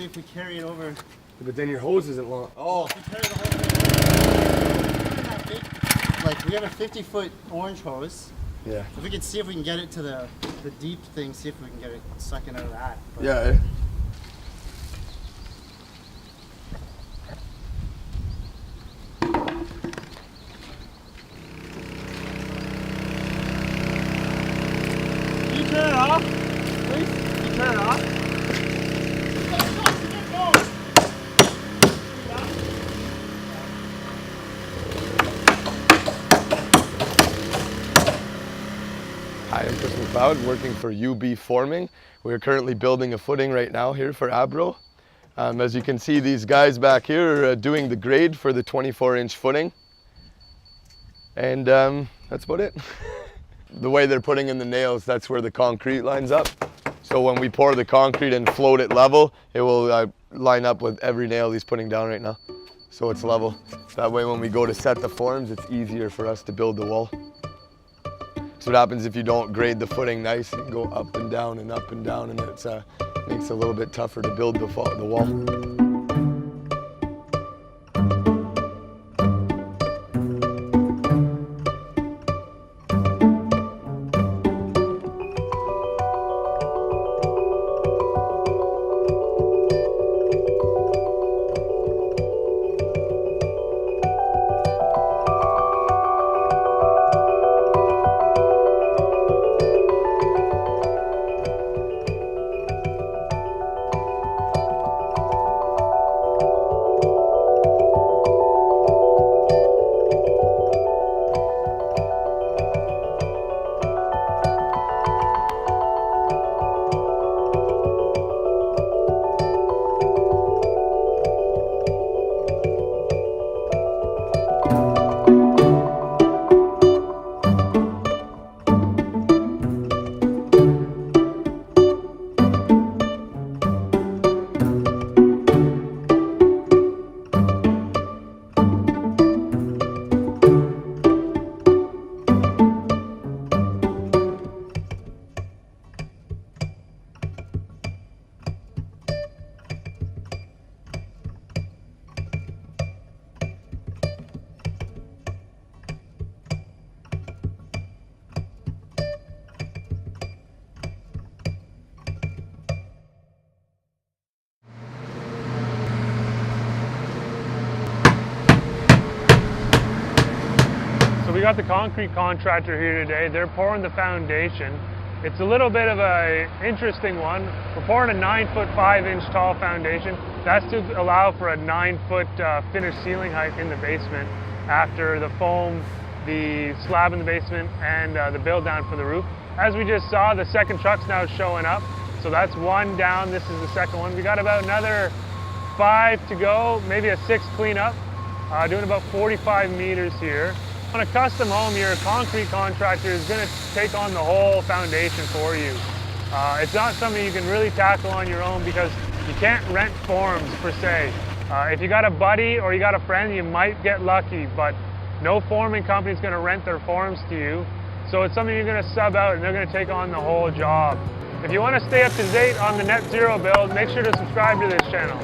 if we carry it over. But then your hose isn't long. Oh. If we carry the whole thing over, like we have a 50-foot orange hose. Yeah. If we could see if we can get it to the deep thing, see if we can get it sucking out of that. But Yeah. Can you turn it off, please? Can you turn it off? Hi, I'm Chris McLeod, working for UB Forming. We're currently building a footing right now here for Abro. As you can see, these guys back here are doing the grade for the 24-inch footing. And that's about it. The way they're putting in the nails, that's where the concrete lines up. So when we pour the concrete and float it level, it will line up with every nail he's putting down right now. So it's level. That way when we go to set the forms, it's easier for us to build the wall. So what happens if you don't grade the footing nice, you can go up and down, and it makes it a little bit tougher to build the wall. We got the concrete contractor here today. They're pouring the foundation. It's a little bit of an interesting one. We're pouring a 9-foot 5-inch tall foundation. That's to allow for a 9-foot finished ceiling height in the basement after the foam, the slab in the basement, and the build down for the roof. As we just saw, the second truck's now showing up. So that's one down. This is the second one. We got about another 5 to go, maybe a 6 cleanup. Doing about 45 meters here. On a custom home, your concrete contractor is going to take on the whole foundation for you. It's not something you can really tackle on your own because you can't rent forms per se. If you got a buddy or you got a friend, you might get lucky, but no forming company is going to rent their forms to you. So it's something you're going to sub out and they're going to take on the whole job. If you want to stay up to date on the net zero build, make sure to subscribe to this channel.